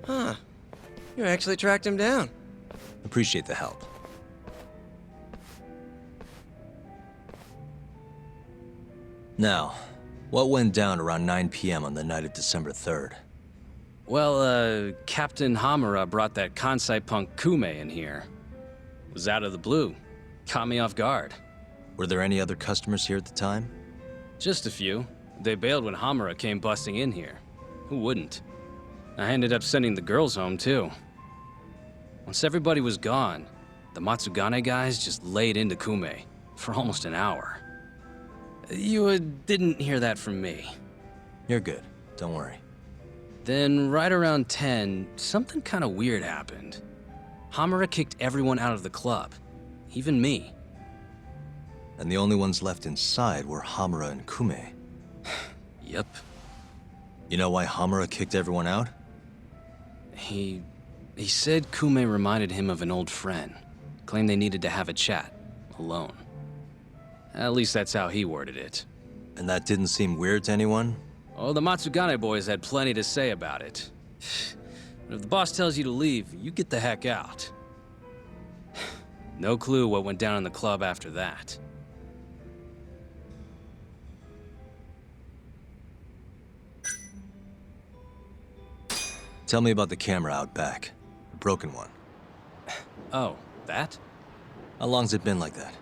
Huh. You actually tracked him down. Appreciate the help. Now, what went down around 9 p.m. on the night of December 3rd? Well, Captain Hamura brought that Kansai punk Kume in here. Was out of the blue. Caught me off guard. Were there any other customers here at the time? Just a few. They bailed when Hamura came busting in here. Who wouldn't? I ended up sending the girls home, too. Once everybody was gone, the Matsugane guys just laid into Kume for almost an hour. You didn't hear that from me. You're good. Don't worry. Then, right around 10, something kind of weird happened. Hamura kicked everyone out of the club. Even me. And the only ones left inside were Hamura and Kume. Yep. You know why Hamura kicked everyone out? He said Kume reminded him of an old friend. Claimed they needed to have a chat. Alone. At least that's how he worded it. And that didn't seem weird to anyone? Oh, the Matsugane boys had plenty to say about it. But if the boss tells you to leave, you get the heck out. No clue what went down in the club after that. Tell me about the camera out back. The broken one. Oh, that? How long's it been like that?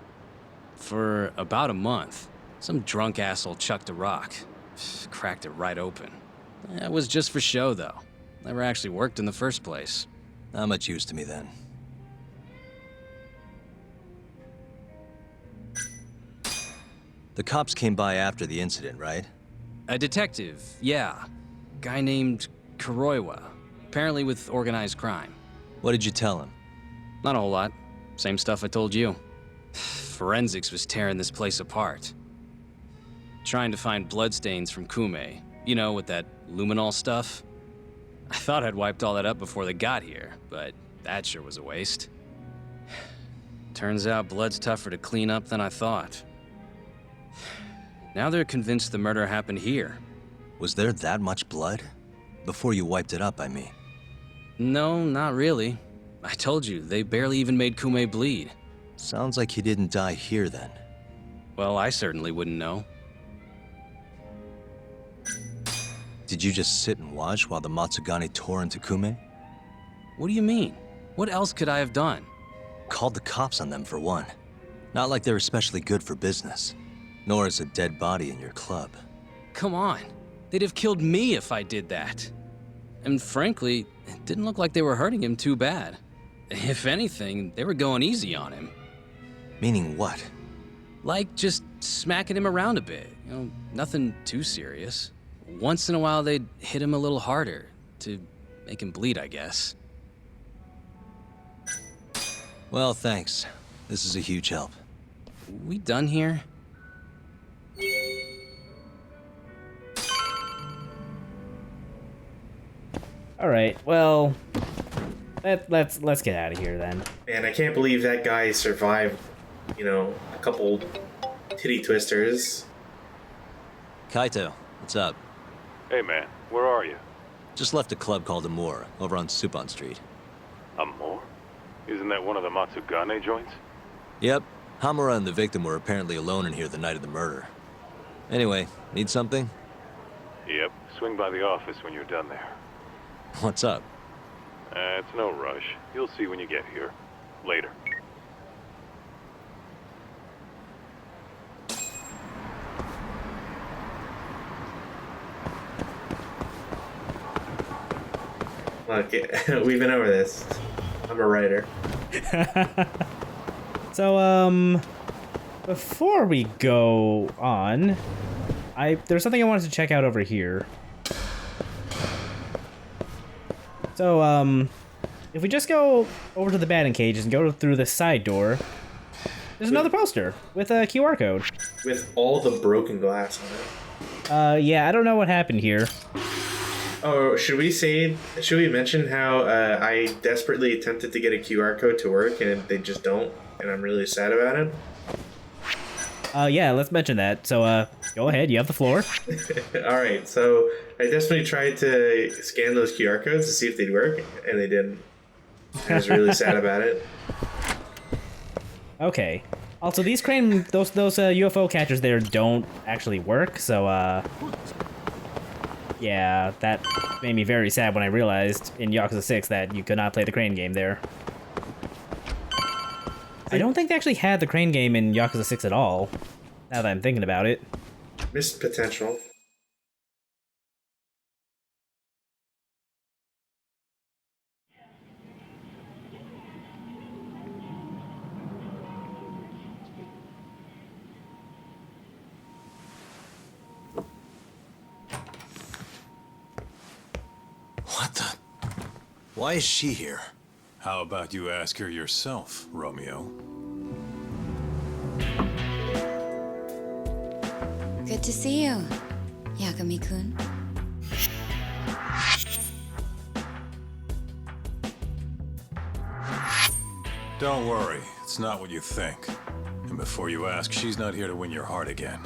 For about a month. Some drunk asshole chucked a rock. Cracked it right open. It was just for show, though. Never actually worked in the first place. Not much use to me then. The cops came by after the incident, right? A detective, yeah. Guy named Kuroiwa. Apparently with organized crime. What did you tell him? Not a whole lot. Same stuff I told you. Forensics was tearing this place apart. Trying to find bloodstains from Kume. You know, with that luminol stuff. I thought I'd wiped all that up before they got here, but that sure was a waste. Turns out blood's tougher to clean up than I thought. Now they're convinced the murder happened here. Was there that much blood? Before you wiped it up, I mean. No, not really. I told you, they barely even made Kume bleed. Sounds like he didn't die here then. Well, I certainly wouldn't know. Did you just sit and watch while the Matsugane tore into Kume? What do you mean? What else could I have done? Called the cops on them for one. Not like they're especially good for business. Nor is a dead body in your club. Come on. They'd have killed me if I did that. And frankly, it didn't look like they were hurting him too bad. If anything, they were going easy on him. Meaning what? Like just smacking him around a bit. You know, nothing too serious. Once in a while, they'd hit him a little harder to make him bleed, I guess. Well, thanks. This is a huge help. We done here? All right. Well, let's get out of here then. Man, I can't believe that guy survived, a couple titty twisters. Kaito, what's up? Hey man, where are you? Just left a club called Amore, over on Supon Street. Amore? Isn't that one of the Matsugane joints? Yep. Hamura and the victim were apparently alone in here the night of the murder. Anyway, need something? Yep, swing by the office when you're done there. What's up? It's no rush. You'll see when you get here. Later. Look, we've been over this. I'm a writer. So, before we go on, there's something I wanted to check out over here. So, if we just go over to the batting cages and go through the side door, there's another poster with a QR code. With all the broken glass on it. Yeah, I don't know what happened here. Oh, should we mention how I desperately attempted to get a QR code to work and they just don't, and I'm really sad about it? Yeah, let's mention that. So, go ahead, you have the floor. Alright, so I desperately tried to scan those QR codes to see if they'd work, and they didn't. I was really sad about it. Okay. Also, those UFO catchers there don't actually work, so yeah, that made me very sad when I realized in Yakuza 6 that you could not play the crane game there. I don't think they actually had the crane game in Yakuza 6 at all, now that I'm thinking about it. Missed potential. What the? Why is she here? How about you ask her yourself, Romeo? Good to see you, Yagami-kun. Don't worry, it's not what you think. And before you ask, she's not here to win your heart again.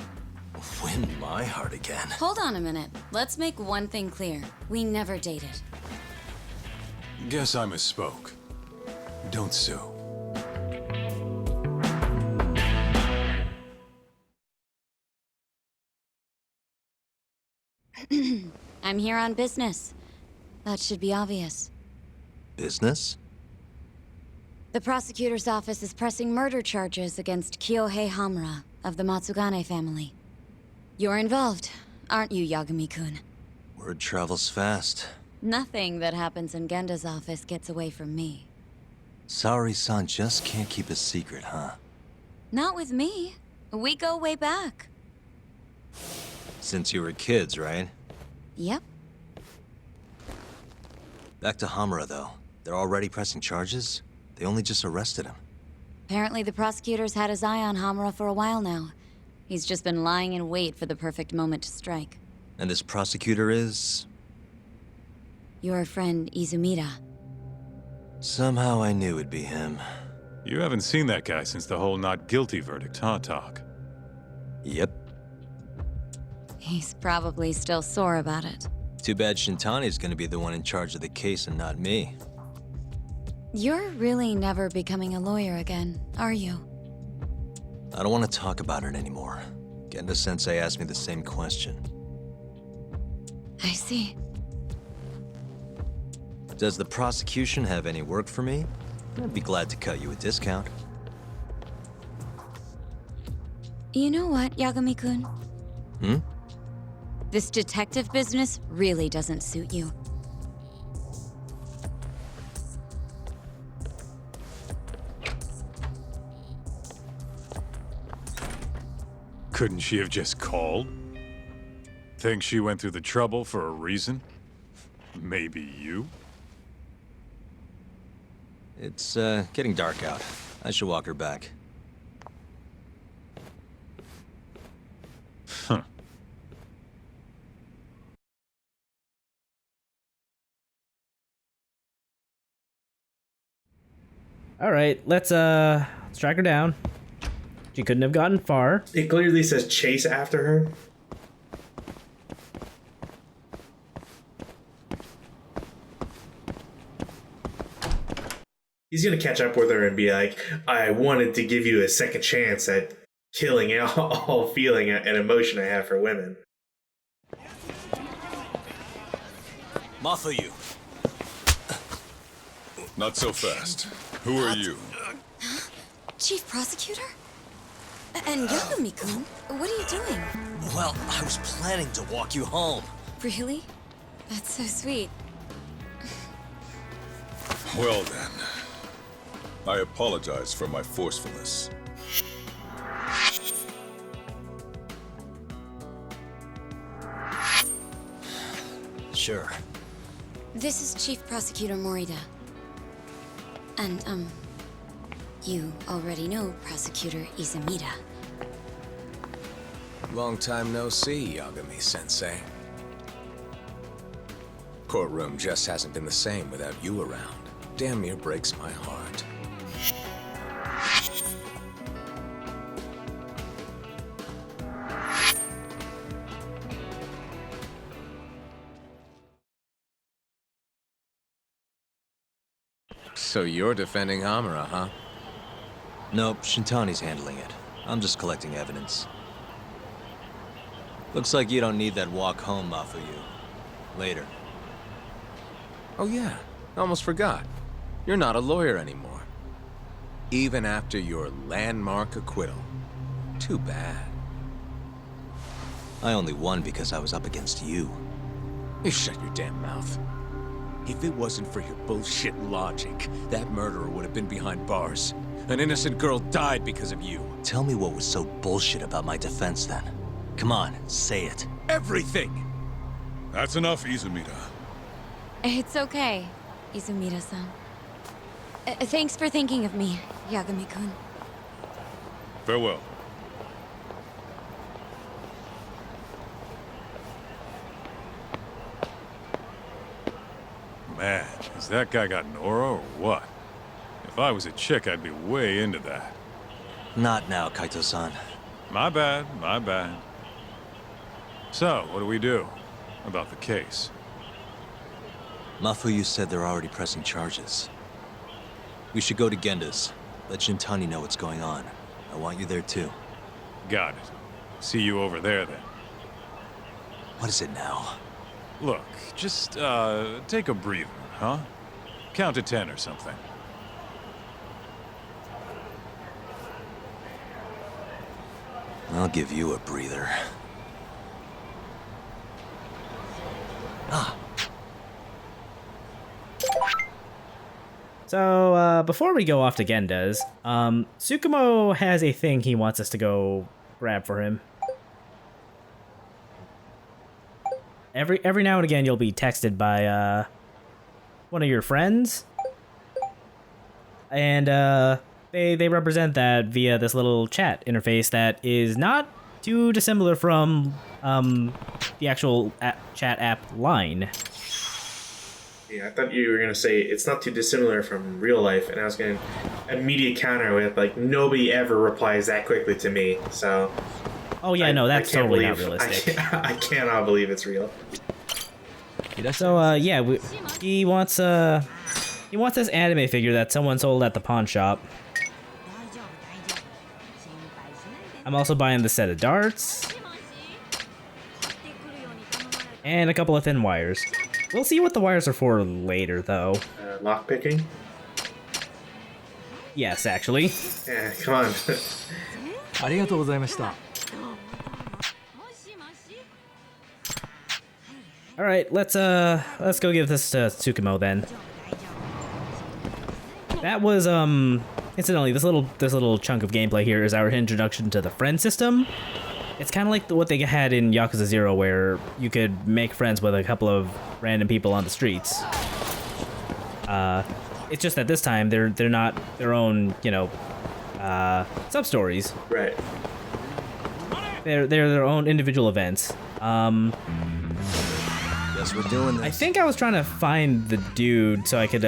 Win my heart again. Hold on a minute. Let's make one thing clear. We never dated. Guess I misspoke. Don't sue. I'm here on business. That should be obvious. Business? The prosecutor's office is pressing murder charges against Kyohei Hamura of the Matsugane family. You're involved, aren't you, Yagami-kun? Word travels fast. Nothing that happens in Genda's office gets away from me. Saori-san just can't keep a secret, huh? Not with me. We go way back. Since you were kids, right? Yep. Back to Hamura, though. They're already pressing charges? They only just arrested him. Apparently the prosecutor's had his eye on Hamura for a while now. He's just been lying in wait for the perfect moment to strike. And this prosecutor is... Your friend Izumida. Somehow I knew it'd be him. You haven't seen that guy since the whole not guilty verdict, huh, Talk? Yep. He's probably still sore about it. Too bad Shintani's gonna be the one in charge of the case and not me. You're really never becoming a lawyer again, are you? I don't want to talk about it anymore. Genda-sensei asked me the same question. I see. Does the prosecution have any work for me? I'd be glad to cut you a discount. You know what, Yagami-kun? Hmm? This detective business really doesn't suit you. Couldn't she have just called? Think she went through the trouble for a reason? Maybe you? It's, getting dark out. I should walk her back. Huh. All right, let's track her down. She couldn't have gotten far. It clearly says chase after her. He's gonna catch up with her and be like, I wanted to give you a second chance at killing all feeling and emotion I have for women. Mafuyu! Not so fast. Who are you? Chief Prosecutor? And Yagami-kun, what are you doing? Well, I was planning to walk you home. Really? That's so sweet. Well then. I apologize for my forcefulness. Sure. This is Chief Prosecutor Morita. And, you already know Prosecutor Izumida. Long time no see, Yagami-sensei. Courtroom just hasn't been the same without you around. Damn near breaks my heart. So you're defending Hamura, huh? Nope, Shintani's handling it. I'm just collecting evidence. Looks like you don't need that walk home, Mafuyu. Later. Oh yeah, almost forgot. You're not a lawyer anymore. Even after your landmark acquittal. Too bad. I only won because I was up against you. You shut your damn mouth. If it wasn't for your bullshit logic, that murderer would have been behind bars. An innocent girl died because of you. Tell me what was so bullshit about my defense then. Come on, say it. Everything! That's enough, Izumida. It's okay, Izumida-san. Thanks for thinking of me, Yagami-kun. Farewell. Man, has that guy got Nora or what? If I was a chick, I'd be way into that. Not now, Kaito-san. My bad, my bad. So, what do we do about the case? Mafuyu said they're already pressing charges. We should go to Genda's. Let Shintani know what's going on. I want you there too. Got it. See you over there then. What is it now? Look, just, take a breather, huh? Count to 10 or something. I'll give you a breather. Ah. So, before we go off to Genda's, Tsukumo has a thing he wants us to go grab for him. Every now and again, you'll be texted by, one of your friends. And, they represent that via this little chat interface that is not too dissimilar from, the actual chat app Line. Yeah, I thought you were gonna say it's not too dissimilar from real life, and I was gonna immediate counter with like nobody ever replies that quickly to me. So. Oh yeah, no, that's totally not realistic. I cannot believe it's real. So yeah, he wants this anime figure that someone sold at the pawn shop. I'm also buying the set of darts and a couple of thin wires. We'll see what the wires are for later, though. Lockpicking? Yes, actually. Yeah, come on. All right, let's go give this to Tsukumo then. That was incidentally, this little chunk of gameplay here is our introduction to the friend system. It's kind of like what they had in Yakuza 0, where you could make friends with a couple of random people on the streets. It's just that this time they're not their own, sub stories. Right. They're their own individual events. Guess we're doing this. I think I was trying to find the dude so I could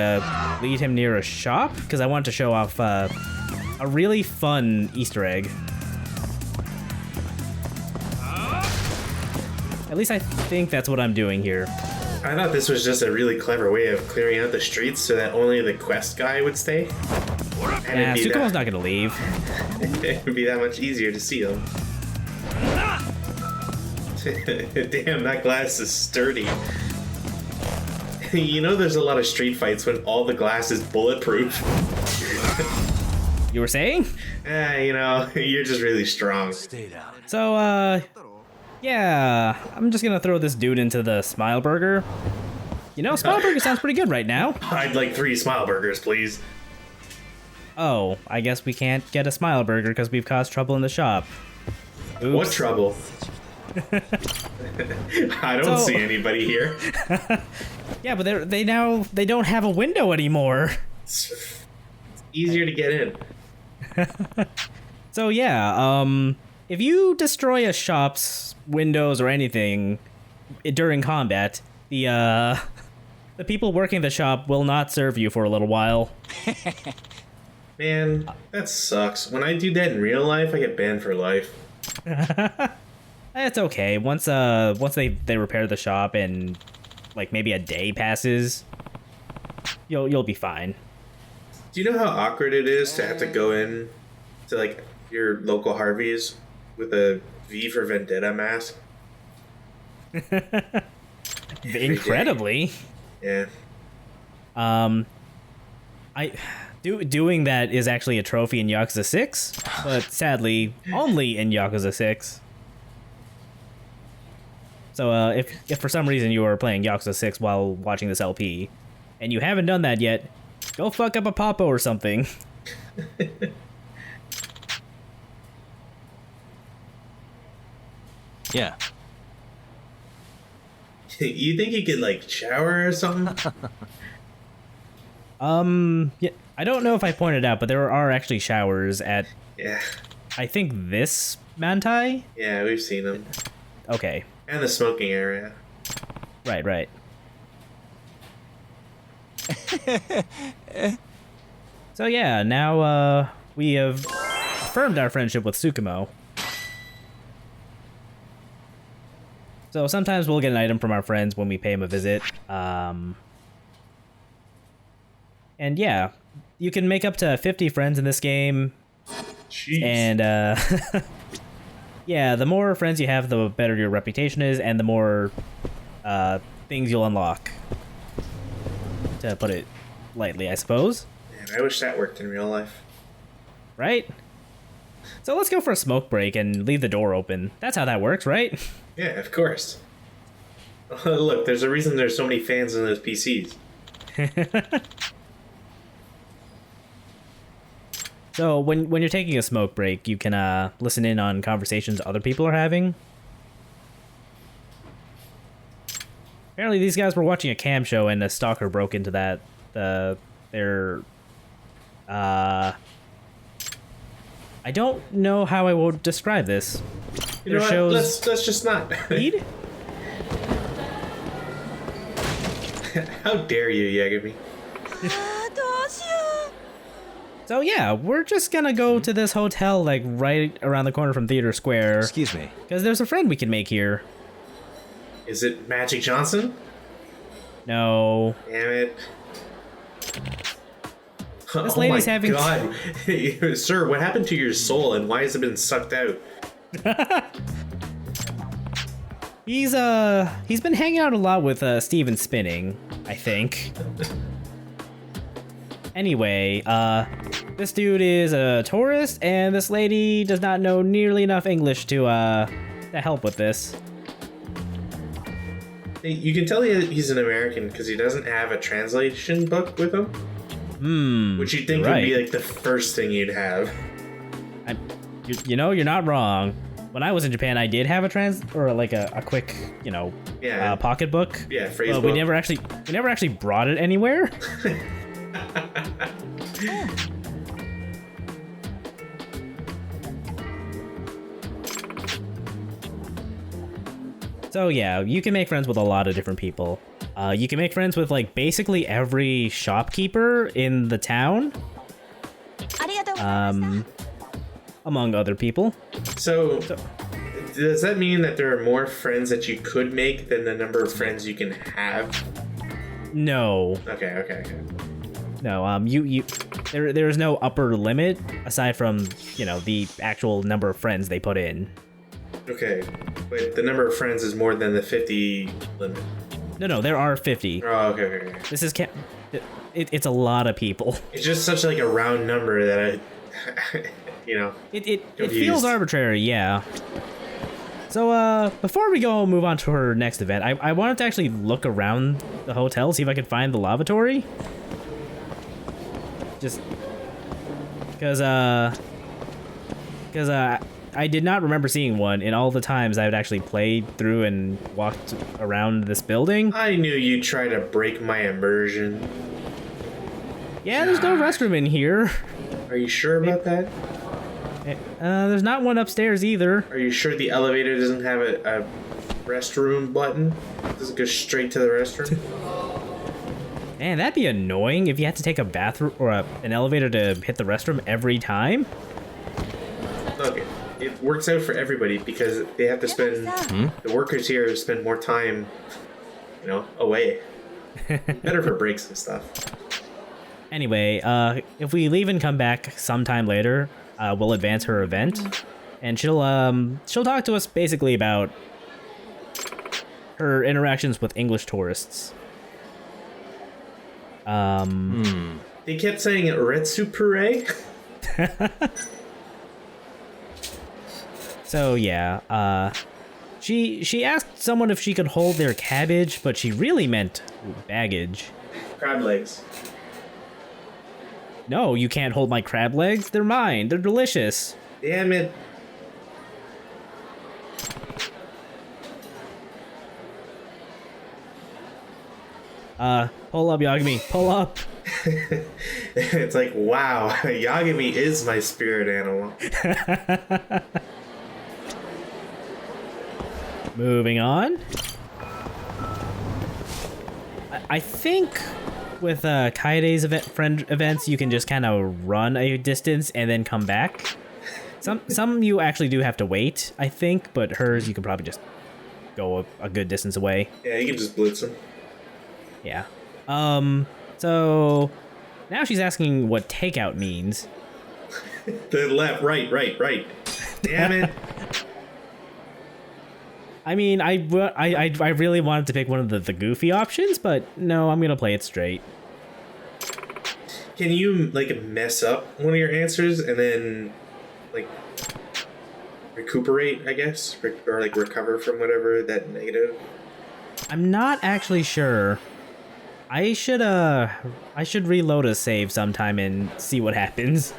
lead him near a shop because I wanted to show off a really fun Easter egg. At least I think that's what I'm doing here. I thought this was just a really clever way of clearing out the streets so that only the quest guy would stay. Yeah, Tsukumo's not gonna leave. It would be that much easier to see them. Damn, that glass is sturdy. You know there's a lot of street fights when all the glass is bulletproof. You were saying? You're just really strong. Stay down. So, yeah, I'm just gonna throw this dude into the Smile Burger. Smile Burger sounds pretty good right now. I'd like 3 smile burgers, please. Oh, I guess we can't get a Smile Burger because we've caused trouble in the shop. Oops. What trouble? I don't see anybody here. Yeah, but they don't have a window anymore. It's easier to get in. So yeah, if you destroy a shop's windows or anything during combat, the people working the shop will not serve you for a little while. Man, that sucks. When I do that in real life, I get banned for life. It's okay. Once they repair the shop and like maybe a day passes, you'll be fine. Do you know how awkward it is to have to go in to like your local Harvey's with a V for Vendetta mask? Incredibly. Yeah. Doing that is actually a trophy in Yakuza 6, but sadly only in Yakuza 6. So if for some reason you are playing Yakuza 6 while watching this LP, and you haven't done that yet, go fuck up a Papo or something. Yeah. You think you could like shower or something? Yeah, I don't know if I pointed out, but there are actually showers at, Yeah. I think, this Mantai? Yeah, we've seen them. Okay. And the smoking area. Right. So yeah, now we have affirmed our friendship with Tsukumo. So sometimes we'll get an item from our friends when we pay them a visit. And yeah, you can make up to 50 friends in this game. Jeez. And yeah, the more friends you have, the better your reputation is, and the more things you'll unlock. To put it lightly, I suppose. Man, I wish that worked in real life. Right? So let's go for a smoke break and leave the door open. That's how that works, right? Yeah, of course. Look, there's a reason there's so many fans in those PCs. So when you're taking a smoke break, you can listen in on conversations other people are having. Apparently these guys were watching a cam show and a stalker broke into their I don't know how I will describe this. You know what? Let's just not. Feed? How dare you, Yagami? So yeah, we're just gonna go to this hotel like right around the corner from Theater Square. Excuse me. Because there's a friend we can make here. Is it Magic Johnson? No. Damn it. This lady's having... God. Sir, what happened to your soul and why has it been sucked out? He's been hanging out a lot with Steven Spinning, I think. Anyway, this dude is a tourist, and this lady does not know nearly enough English to help with this. You can tell he's an American because he doesn't have a translation book with him. Which you'd think would be like the first thing you'd have. You know, you're not wrong. When I was in Japan, I did have a a quick, pocketbook. Yeah, phrase but book. we never actually brought it anywhere. So yeah, you can make friends with a lot of different people. You can make friends with like basically every shopkeeper in the town. Among other people. So, does that mean that there are more friends that you could make than the number of friends you can have? No. Okay. No, there is no upper limit aside from, the actual number of friends they put in. Okay, but the number of friends is more than the 50 limit. No, there are 50. Oh, okay. This is it's a lot of people. It's just such like a round number that it feels arbitrary, yeah. So before we move on to her next event, I wanted to actually look around the hotel, see if I could find the lavatory. Just because I did not remember seeing one in all the times I would actually played through and walked around this building. I knew you'd try to break my immersion. Yeah, there's no restroom in here. Are you sure about that? There's not one upstairs either. Are you sure the elevator doesn't have a restroom button? Does it go straight to the restroom? Man, that'd be annoying if you had to take a bathroom or an elevator to hit the restroom every time. Look, it works out for everybody because they have to spend, the workers here spend more time, away. Better for breaks and stuff. Anyway, if we leave and come back sometime later, we'll advance her event, and she'll talk to us basically about her interactions with English tourists. They kept saying it Retsu Puree. So yeah, she asked someone if she could hold their cabbage, but she really meant baggage. Crab legs. No, you can't hold my crab legs. They're mine. They're delicious. Damn it. Pull up, Yagami. Pull up. It's like, wow, Yagami is my spirit animal. Moving on. I think with Kaide's friend events, you can just kind of run a distance and then come back. Some you actually do have to wait, I think, but hers you can probably just go a good distance away. Yeah, you can just blitz him. Yeah. So now she's asking what takeout means. The left, right. Damn it. I mean, I really wanted to pick one of the goofy options, but no, I'm gonna play it straight. Can you, like, mess up one of your answers and then, like, recuperate, I guess? Or, like, recover from whatever that negative? I'm not actually sure. I should reload a save sometime and see what happens.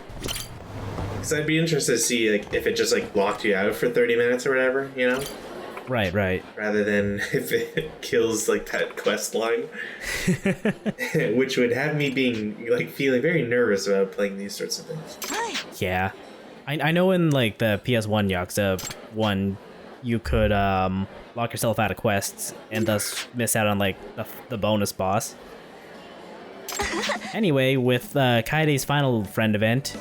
Because I'd be interested to see, like, if it just, like, blocked you out for 30 minutes or whatever, you know? Right. Rather than if it kills, like, that quest line. Which would have me being, like, feeling very nervous about playing these sorts of things. Yeah. I know in, like, the PS1 Yakuza 1, you could, lock yourself out of quests and thus miss out on, like, the bonus boss. Anyway, with Kaide's final friend event,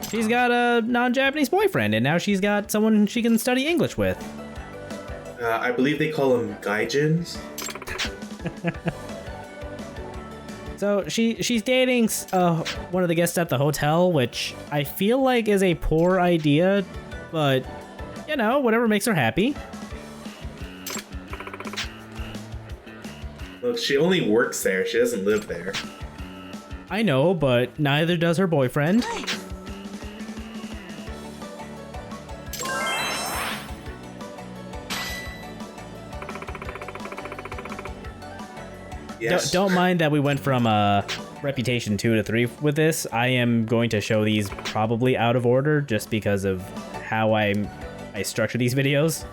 she's got a non-Japanese boyfriend, and now she's got someone she can study English with. I believe they call them gaijins. So she's dating one of the guests at the hotel, which I feel like is a poor idea, but, you know, whatever makes her happy. Look, she only works there. She doesn't live there. I know, but neither does her boyfriend. Yes. Don't mind that we went from reputation 2 to 3 with this. I am going to show these probably out of order just because of how I structure these videos.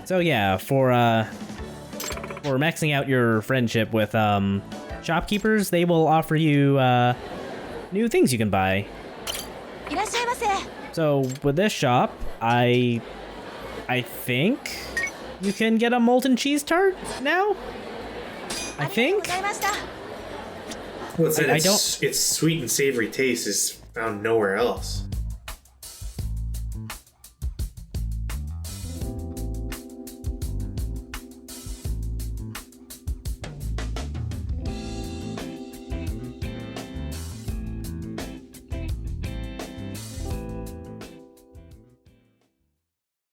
So yeah, for maxing out your friendship with shopkeepers, they will offer you new things you can buy. So with this shop, I think you can get a molten cheese tart now. I think. Well, it said I don't. its sweet and savory taste is found nowhere else.